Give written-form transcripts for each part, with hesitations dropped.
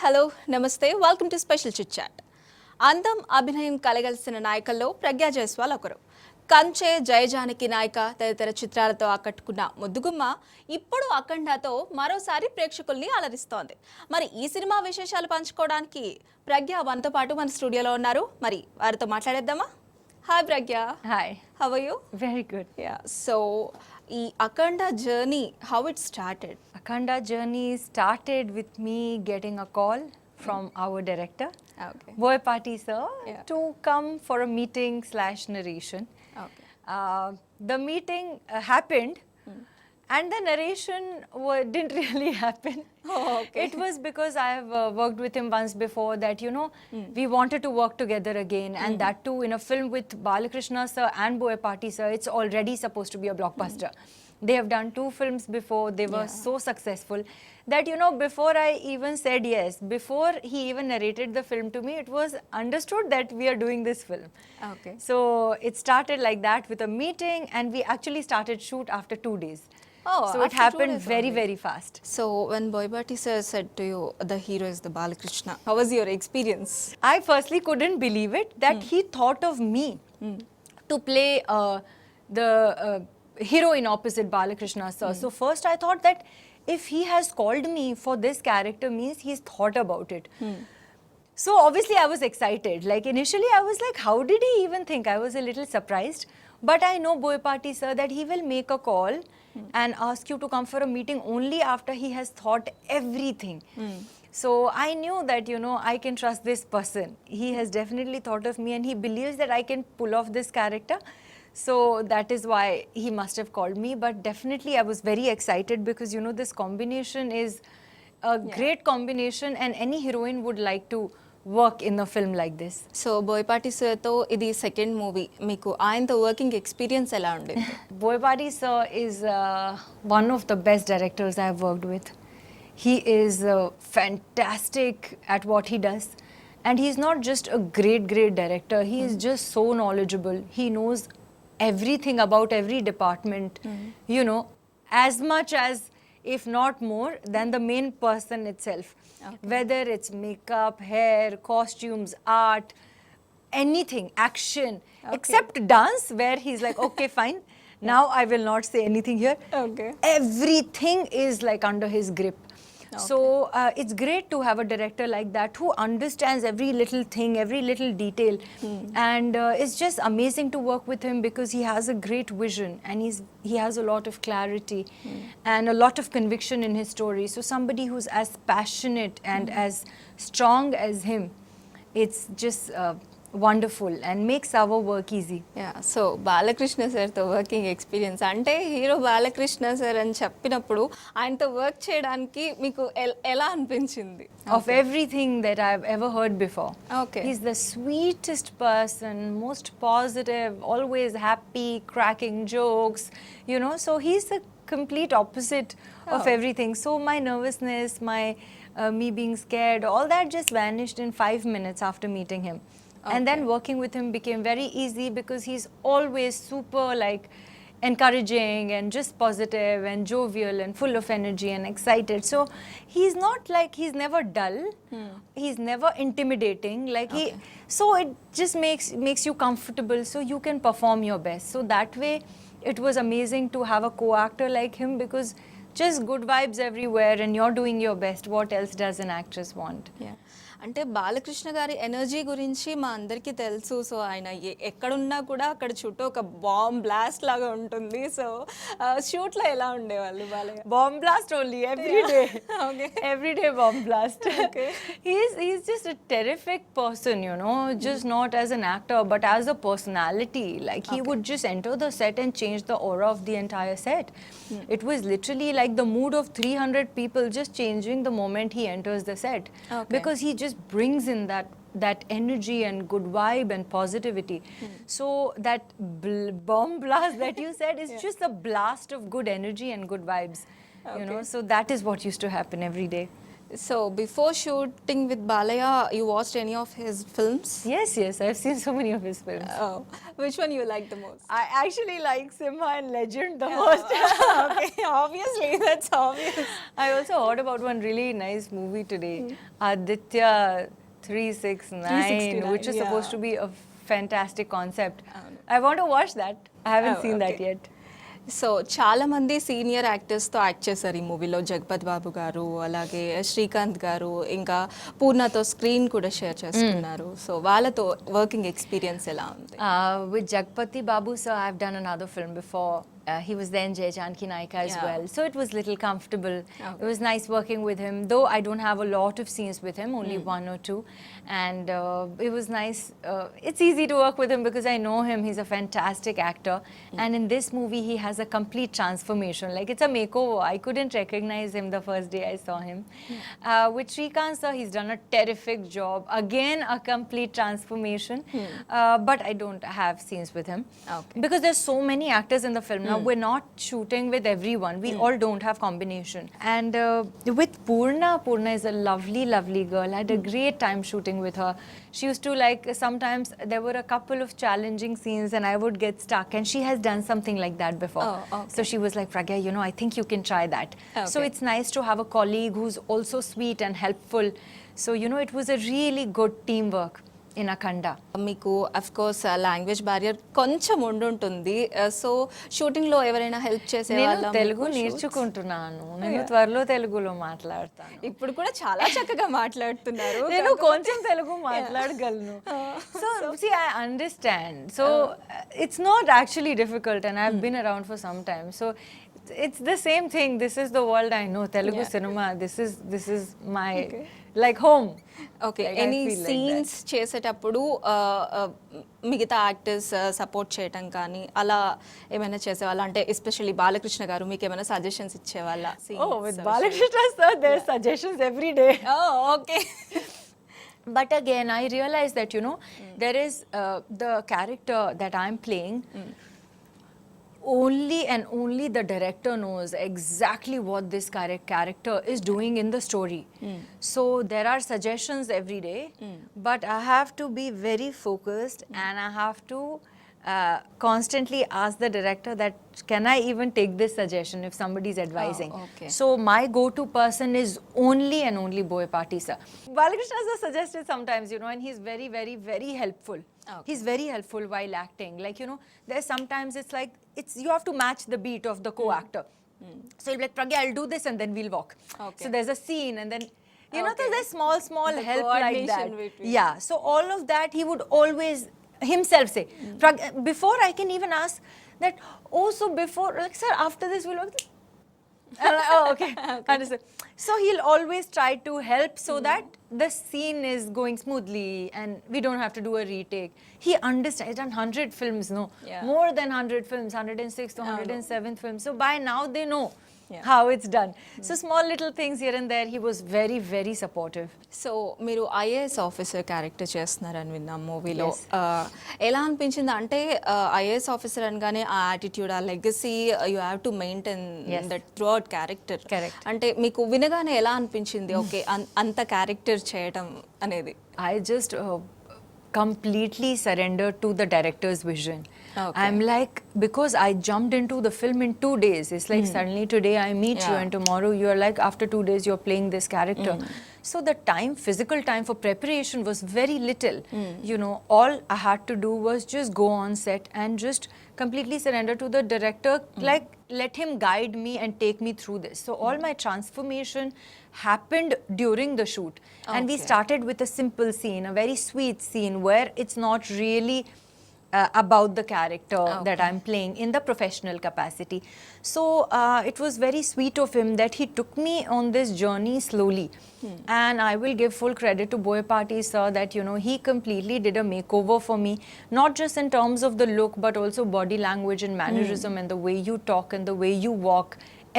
Hello namaste welcome to special chit chat. అందం అభినయం కలగలిసిన నాయకుల్లో ప్రజ్ఞా జైస్వాల్ ఒకరు. కంచె, జయజానకి నాయక తదితర చిత్రాలతో ఆకట్టుకున్న ముద్దుగుమ్మ ఇప్పుడు అఖండతో మరోసారి ప్రేక్షకుల్ని అలరిస్తోంది. మరి ఈ సినిమా విశేషాలు పంచుకోవడానికి ప్రజ్ఞ మనతో పాటు మన స్టూడియోలో ఉన్నారు. మరి వారితో మాట్లాడేద్దామా? Hi Pragya. Hi. How are you? Very good. So ఈ Akhanda journey how it started? Akhanda journey started with me getting a call from our director, Okay. Boy Party sir, Yeah. to come for a meeting / narration. Okay. The meeting happened and the narration didn't really happen. Oh, okay. It was because I have worked with him once before that, you know, we wanted to work together again, and that too in a film with Balakrishna sir and Boy Party sir. It's already supposed to be a blockbuster. They have done 2 films before. They were so successful that, you know, before I even said yes, before he even narrated the film to me, it was understood that we are doing this film. Okay. So it started like that with a meeting, and we actually started shoot after 2 days. Oh, So it after 2 happened days very, only. very fast. So when Boy Party sir said to you, the hero is the Balakrishna, how was your experience? I firstly couldn't believe it that he thought of me to play the heroine opposite Balakrishna sir. So first I thought that if he has called me for this character means he's thought about it. So obviously I was excited. Like initially I was like, how did he even think? I was a little surprised. But I know Boy Party sir that he will make a call and ask you to come for a meeting only after he has thought everything. So I knew that, you know, I can trust this person. He has definitely thought of me and he believes that I can pull off this character. So that is why he must have called me. But definitely I was very excited because, you know, this combination is a great combination and any heroine would like to work in a film like this. So Boyapati సార్తో ఇది second movie. మీకు ఆయనతో working experience ఎలా ఉండేది? Boy Party sir is one of the best directors I have worked with. He is fantastic at what he does. And he's not just a great director. He is just so knowledgeable. He knows everything about every department, you know, as much as, if not more, than the main person itself. Whether it's makeup, hair, costumes, art, anything, action, except dance, where he's like, okay, fine, now I will not say anything here. Okay. Everything is like under his grip. So it's great to have a director like that who understands every little thing, every little detail. And it's just amazing to work with him because he has a great vision and he has a lot of clarity and a lot of conviction in his story. So somebody who's as passionate and as strong as him, it's just wonderful and makes our work easy. Yeah, so Balakrishna సార్తో working experience అంటే hero Balakrishna sir అని చెప్పినప్పుడు ఆయనతో work చేయడానికి మీకు ఎలా అనిపించింది? Of everything that I've ever heard before. Okay. He's the sweetest person, most positive, always happy, cracking jokes, you know. So he's the complete opposite of everything. So my nervousness, my me being scared, all that just vanished in 5 minutes after meeting him. And then working with him became very easy because he's always super like encouraging and just positive and jovial and full of energy and excited. So he's not like, he's never dull. He's never intimidating. Like so it just makes you comfortable so you can perform your best. So that way it was amazing to have a co-actor like him because just good vibes everywhere and you're doing your best. What else does an actress want? Yeah, అంటే బాలకృష్ణ గారి energy గురించి మా అందరికీ తెలుసు. So ఆయన ఎక్కడున్నా కూడా అక్కడ చుట్టూ ఒక బాంబ్ బ్లాస్ట్ లాగా ఉంటుంది. సో షూట్లో ఎలా ఉండేవాళ్ళు Balayya? Bomb blast only every day. Okay. Every day bomb blast. Okay. He's just a terrific person, you know, just not as an actor but as a personality. Like he would just enter the set and change the aura of the entire set. It was literally like the mood of 300 people just changing the moment he enters the set. Because he just brings in that energy and good vibe and positivity. So that bomb blast that you said is just a blast of good energy and good vibes, you know. So that is what used to happen every day. So before shooting with Balaya, you watched any of his films? Yes, yes, I've seen so many of his films. Oh, which one you like the most? I actually like Simha and Legend the most. Okay, obviously, that's obvious. I also heard about one really nice movie today, Aditya 369, 369, which is supposed yeah. to be a fantastic concept. I want to watch that. I haven't Oh, seen that okay. yet. So చాలా మంది senior యాక్టర్స్తో act చేశారు ఈ మూవీలో. జగపతి బాబు గారు, అలాగే శ్రీకాంత్ గారు, ఇంకా పూర్ణతో screen కూడా షేర్ చేసుకున్నారు. సో వాళ్ళతో వర్కింగ్ ఎక్స్పీరియన్స్ ఎలా ఉంది? With Jagpati Babu sir, I've done another film before. He was then Jai Janki Naika as Yeah. well. So it was little comfortable. Okay. It was nice working with him, though I don't have a lot of scenes with him, only one or two. And it was nice. It's easy to work with him because I know him. He's a fantastic actor. And in this movie, he has a complete transformation. Like it's a makeover. I couldn't recognize him the first day I saw him. With Srikanth sir, he's done a terrific job. Again, a complete transformation. But I don't have scenes with him. Okay. Because there's so many actors in the film. Now we're not shooting with everyone. We all don't have combination. And with Purna is a lovely, lovely girl. I had a great time shooting with her. She used to like, sometimes there were a couple of challenging scenes and I would get stuck, and she has done something like that before. Oh, okay. So she was like, Pragya, you know, I think you can try that. So Okay. it's nice to have a colleague who's also sweet and helpful. So, you know, it was a really good teamwork in Akhanda. మీకు of course language barrier కొంచెం ఉండుంటుంది. So షూటింగ్లో ఎవరైనా help చేసే నేను వాళ్ళ తెలుగు నేర్చుకుంటున్నాను. నేను త్వరలో తెలుగులో మాట్లాడతాను. ఇప్పుడు కూడా చాలా చక్కగా మాట్లాడుతున్నారు. నేను కొంచెం తెలుగు మాట్లాడగలను. So see, I understand. So it's not actually difficult, and I've been around for some time. So it's the same thing. This is the world I know. Telugu cinema. This is my like home. Okay, Like, I any feel like scenes చేసేటప్పుడు మిగతా actors support చేయటం కానీ అలా ఏమైనా చేసేవాళ్ళ? అంటే especially Balakrishna గారు మీకు ఏమైనా సజెషన్స్ ఇచ్చేవాళ్ళ? Oh, with Balakrishna sir, there's suggestions every day. Okay. But again, I realized that, you know, there is the character that I'm playing. Only and only the director knows exactly what this character is doing in the story. So there are suggestions every day, but I have to be very focused, and I have to constantly ask the director that can I even take this suggestion if somebody is advising. okay. So my go-to person is only and only Boyapati sir. Balakrishna sir suggested sometimes, you know, and he's very, very, very helpful. Okay. He's very helpful while acting. Like, you know, there's sometimes it's like, you have to match the beat of the co-actor. So he'll be like, Pragya, I'll do this and then we'll walk. Okay. So there's a scene and then, you know, Okay. there's small The help like that. coordination between. Yeah. So all of that he would always himself say. Before I can even ask that, oh, so before, like, sir, after this we'll walk. And like, oh, okay. Understood. So he'll always try to help so that the scene is going smoothly and we don't have to do a retake. He understands. He's done 100 films, no? Yeah. More than 100 films, 106th to 107th films. So by now they know Yeah. how it's done. So small little things here and there, he was very, very supportive. So మీరు IAS officer character చేస్తున్నారని విన్నాం మూవీలో. Yes. ఎలా అనిపించింది? అంటే IAS officer అనగానే ఆ attitude, ఆ legacy you have to maintain Yes. That through out character. Correct. అంటే మీకు వినగానే ఎలా అనిపించింది ఓకే అంత క్యారెక్టర్ చేయటం అనేది? I just completely surrendered to the director's vision. Okay. I'm like, because I jumped into the film in 2 days. It's like suddenly today I meet you Yeah. and tomorrow you're like, after 2 days you're playing this character. So the time, physical time for preparation was very little. You know, all I had to do was just go on set and just completely surrender to the director, like let him guide me and take me through this. So all my transformation happened during the shoot. And we Okay. started with a simple scene, a very sweet scene where it's not really about the character that I'm playing in the professional capacity. So it was very sweet of him that he took me on this journey slowly. And I will give full credit to Boyapati sir that, you know, he completely did a makeover for me, not just in terms of the look, but also body language and mannerism and the way you talk and the way you walk,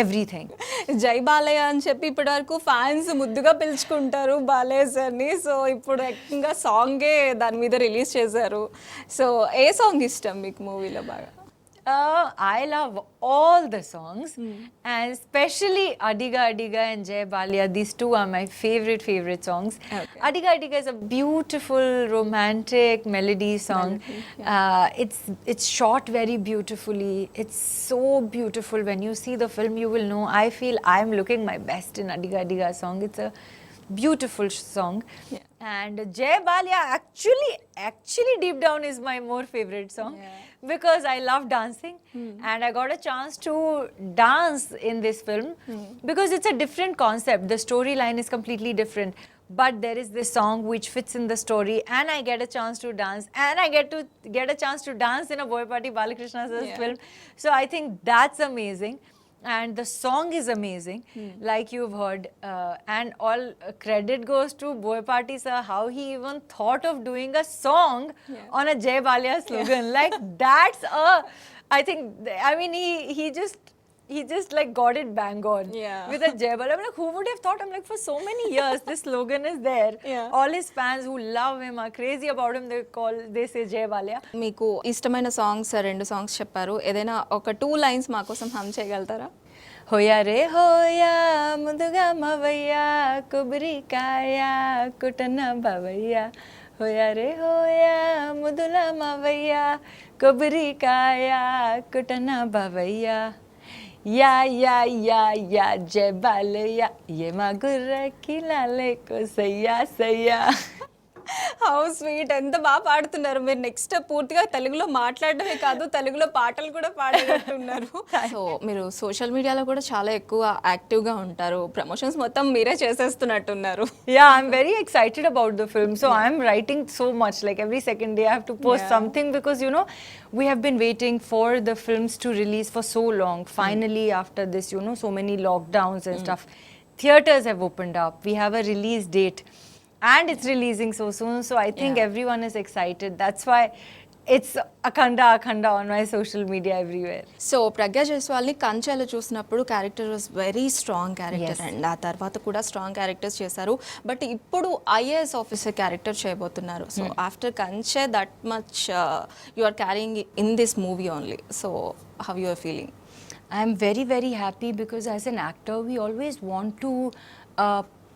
everything. జై బాలయ్య అని చెప్పి ఇప్పటి వరకు fans ముద్దుగా పిలుచుకుంటారు బాలయ్య సార్ని. So ఇప్పుడు ఏకంగా సాంగే దాని మీద రిలీజ్ చేశారు. సో ఏ సాంగ్ ఇష్టం మీకు మూవీలో బాగా? I love all the songs, and especially Adiga Adiga and Jai Balia. These two are my favorite songs. Okay. Adiga Adiga is a beautiful romantic melody song. Melody, It's shot very beautifully. It's so beautiful. When you see the film, you will know. I feel I'm looking my best in Adiga Adiga song. It's a beautiful song. Yeah. And Jai Balia actually deep down is my more favorite song, Yeah. because I love dancing, and I got a chance to dance in this film because it's a different concept. The storyline is completely different, but there is this song which fits in the story, and I get a chance to dance, and I get a chance to dance in a Boyapati Balakrishna sir's Yeah. film. So I think that's amazing. And the song is amazing, like you've heard, and all credit goes to Boyapati sir, how he even thought of doing a song on a Jai Balia slogan. Like that's I think, I mean, he just like got it bang on Yeah. with a Jai Balia. I'm like, who would have thought? I'm like, for so many years, this slogan is there. Yeah. All his fans who love him are crazy about him. They say Jai Balia. మీకు ఇష్టమైన songs 2 songs చెప్పారు, ఏదైనా ఒక 2 lines మా కోసం హమ్ చేయగలుగుతారా? హోయా రే హోయా ముందుగా మవయ్యా కొబ్బరికాయ కుటన భవయ్యా హోయా రే హోయా ముదుల మవయ్యా కొబ్బరికాయ కుటన భవయ్యా యా యా యా యా జై బాలయ్య ఏ మా గుర్రకి లాలే కోసయ్యా సయ్యా. హౌ స్వీట్, ఎంత బాగా పాడుతున్నారు మీరు. నెక్స్ట్ పూర్తిగా తెలుగులో మాట్లాడడమే కాదు, తెలుగులో పాటలు కూడా పాడేటట్టున్నారు. సో మీరు సోషల్ మీడియాలో కూడా చాలా ఎక్కువ యాక్టివ్గా ఉంటారు, ప్రమోషన్స్ మొత్తం మీరే చేసేస్తున్నట్టున్నారు. Yeah, I'm very excited about the film. So I'm writing so much. Like every second day I have to post something, because you know we have been waiting for the films to release for so long. Finally, after this, you know, so many lockdowns and stuff, theaters have opened up. We have a release date. And it's releasing so soon, so I think everyone is excited. That's why it's Akhanda on my social media everywhere. So Pragya జైస్వాల్ని కంచెలో చూసినప్పుడు character was very strong character, and ఆ తర్వాత కూడా strong characters చేశారు. But ఇప్పుడు IAS officer character చేయబోతున్నారు. So after Kanche that much you are carrying in this movie only. So how you are feeling? I'm very happy, because as an actor we always want to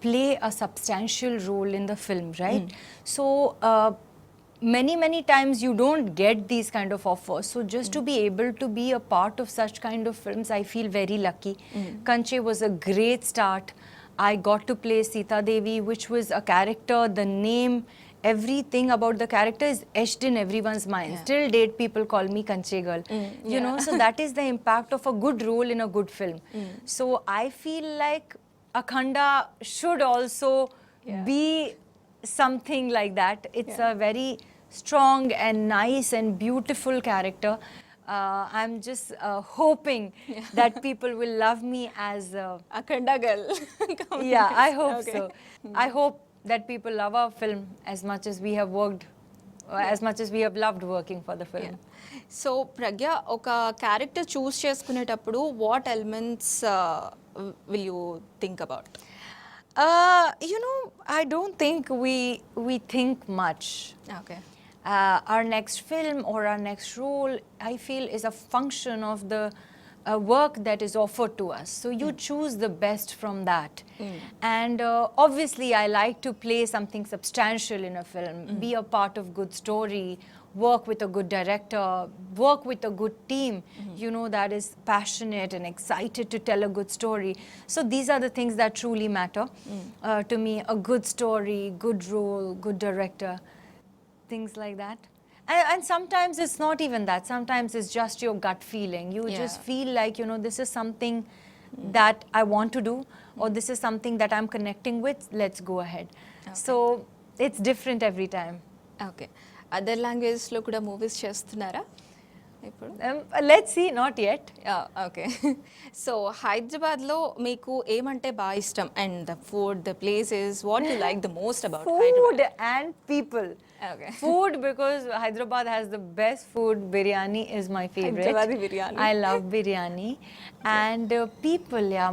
play a substantial role in the film, right? So many times you don't get these kind of offers, so just to be able to be a part of such kind of films, I feel very lucky. Kanche was a great start. I got to play Sita Devi, which was a character, the name, everything about the character is etched in everyone's mind. Till date people call me Kanche girl, you know, so that is the impact of a good role in a good film. So I feel like Akhanda should also be something like that. It's a very strong and nice and beautiful character. I'm just hoping that people will love me as Akhanda girl. yeah, I hope so. I hope that people love our film as much as we have worked, as much as we have loved working for the film. So Pragya ఒక character choose చేసుకునేటప్పుడు what elements will you think about? You know, I don't think we think much. Okay. Our next film or our next role, I feel, is a function of the work that is offered to us. So you choose the best from that. And obviously, I like to play something substantial in a film, be a part of good story, work with a good director, work with a good team, you know, that is passionate and excited to tell a good story. So these are the things that truly matter to me. A good story, good role, good director, things like that. And sometimes it's not even that. Sometimes it's just your gut feeling. You just feel like, you know, this is something that I want to do, or this is something that I'm connecting with. Let's go ahead. So it's different every time. Okay. Other లాంగ్వేజెస్లో కూడా movies చేస్తున్నారా ఇప్పుడు? Let's see, not yet. Okay. So హైదరాబాద్లో మీకు ఏమంటే బాగా ఇష్టం? And the food, the places, what you like the most about Food and people. Okay. Food, because Hyderabad has the best food. Biryani is my favorite. Hyderabadi biryani. I love biryani. And people, yeah,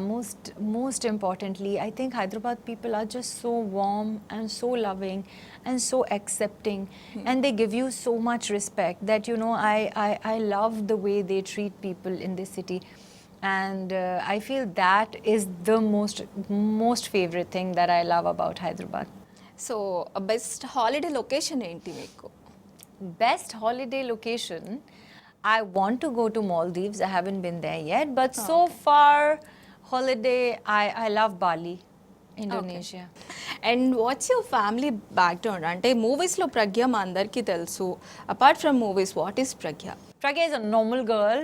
most importantly, I think Hyderabad people are just so warm and so loving and so accepting, and they give you so much respect that, you know, I love the way they treat people in this city. And I feel that is the most favorite thing that I love about Hyderabad. So best holiday location ఏంటి మీకు? Best holiday location, I want to go to Maldives. I haven't been there yet, but so far holiday, I love Bali, Indonesia. And what's your family background? అంటే మూవీస్లో ప్రజ్ఞ మా అందరికీ తెలుసు. Apart from movies, what is Pragya? Pragya is a normal girl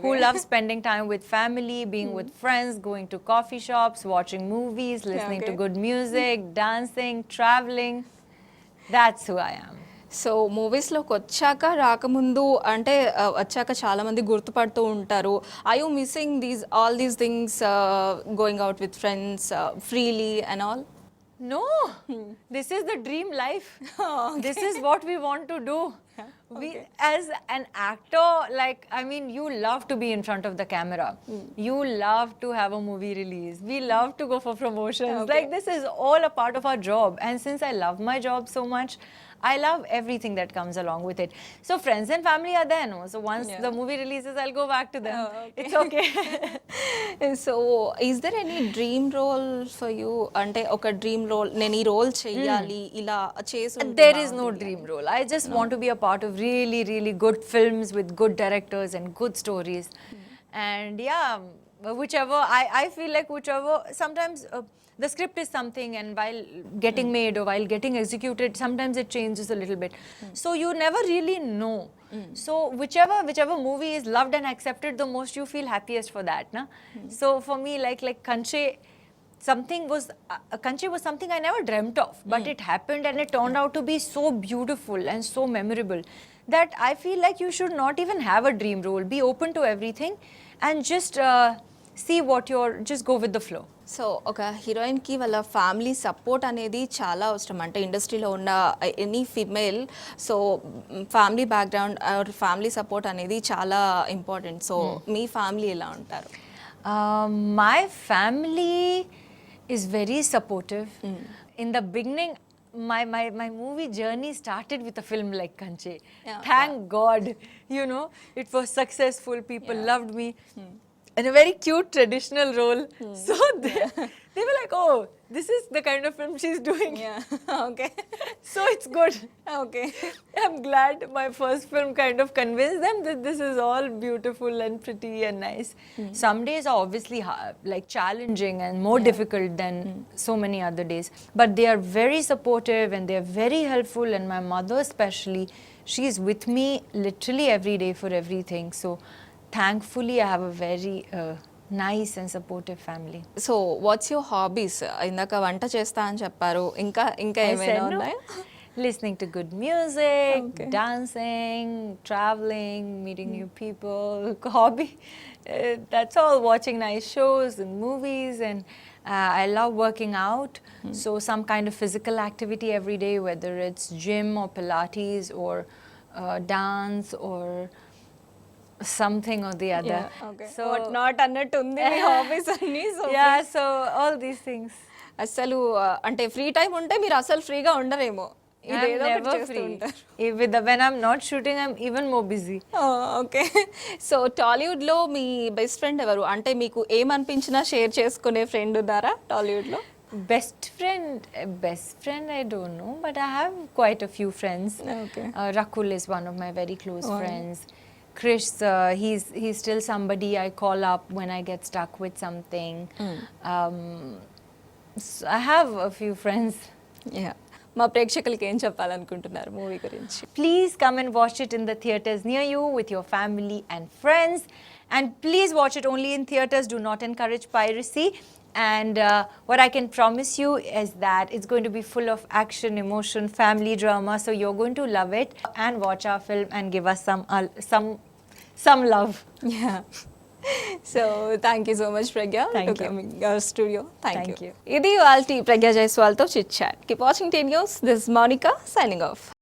who loves spending time with family, being with friends, going to coffee shops, watching movies, listening to good music, dancing, traveling. That's who I am. So మూవీస్లోకి వచ్చాక రాకముందు అంటే వచ్చాక చాలా మంది గుర్తుపడుతూ ఉంటారు. I you missing all these things, going out with friends freely and all? No, this is the dream life. This is what we want to do. We, as an actor, like, I mean, you love to be in front of the camera. You love to have a movie release. We love to go for promotions. Like, this is all a part of our job. And since I love my job so much, I love everything that comes along with it. So friends and family are there, no? So once the movie releases, I'll go back to them. It's okay. So is there any dream role for you? అంటే ఒక dream role, నేను ఈ role చెయ్యాలి, ఇలా చేసి. There is no dream role. I just want to be a part of really, really good films with good directors and good stories. And yeah, whichever, I feel like whichever, sometimes the script is something, and while getting made or while getting executed, sometimes it changes a little bit. So you never really know. So whichever movie is loved and accepted the most, you feel happiest for that, na? So for me, like Kanche, Kanche was something I never dreamt of, but it happened and it turned out to be so beautiful and so memorable that I feel like you should not even have a dream role. Be open to everything and just just go with the flow. So ఒక హీరోయిన్కి వాళ్ళ family support అనేది చాలా అవసరం. అంటే ఇండస్ట్రీలో ఉన్న any female, so family background or family support అనేది చాలా ఇంపార్టెంట్. సో మీ ఫ్యామిలీ ఎలా ఉంటారు? My family is very supportive. In the beginning, my movie journey started with a film like Kanche. Thank God, you know, it was successful. People loved me. In a very cute traditional role. So they were like, oh, this is the kind of film she's doing. Okay. So it's good. Okay. I'm glad my first film kind of convinced them that this is all beautiful and pretty and nice. Some days are obviously like challenging and more difficult than so many other days. But they are very supportive and they are very helpful. And my mother especially, she is with me literally every day for everything. So thankfully, I have a very nice and supportive family. So what's your hobbies? ఇందాక వంట చేస్తా అని చెప్పారు, ఇంకా ఏమైనా ఉన్నాయా? Listening to good music, dancing, traveling, meeting new people, hobby. That's all. Watching nice shows and movies, and I love working out. So some kind of physical activity every day, whether it's gym or Pilates or dance or something or the other. So not అన్నట్టు ఉంది మీ hobbies అన్ని. So so all these things. అసలు అంటే free time ఉంటే మీరు అసలు ఫ్రీగా ఉండరేమో. I'm never free. When I'm not shooting, I'm even more busy. Okay. So టాలీవుడ్లో మీ బెస్ట్ ఫ్రెండ్ ఎవరు? అంటే మీకు ఏమనిపించినా షేర్ చేసుకునే ఫ్రెండ్ ఉన్నారా టాలీవుడ్లో? Best friend, I don't know, but I have quite a few friends. Okay. Rakul is one of my very close friends. Krish, he's still somebody I call up when I get stuck with something. So I have a few friends. Yeah. మా ప్రేక్షకులకి ఏం చెప్పాలనుకుంటున్నారు movie గురించి? Please come and watch it in the theatres near you with your family and friends. And please watch it only in theatres. Do not encourage piracy. And what I can promise you is that it's going to be full of action, emotion, family drama. So you're going to love it. And watch our film and give us some love. Yeah. So thank you so much, Pragya, Thank for you. coming our studio. Thank Thank you. you. ఇది వాళ్ళ Pragya Jaiswal తో chit chat. Keep watching T News. This is Monica signing off.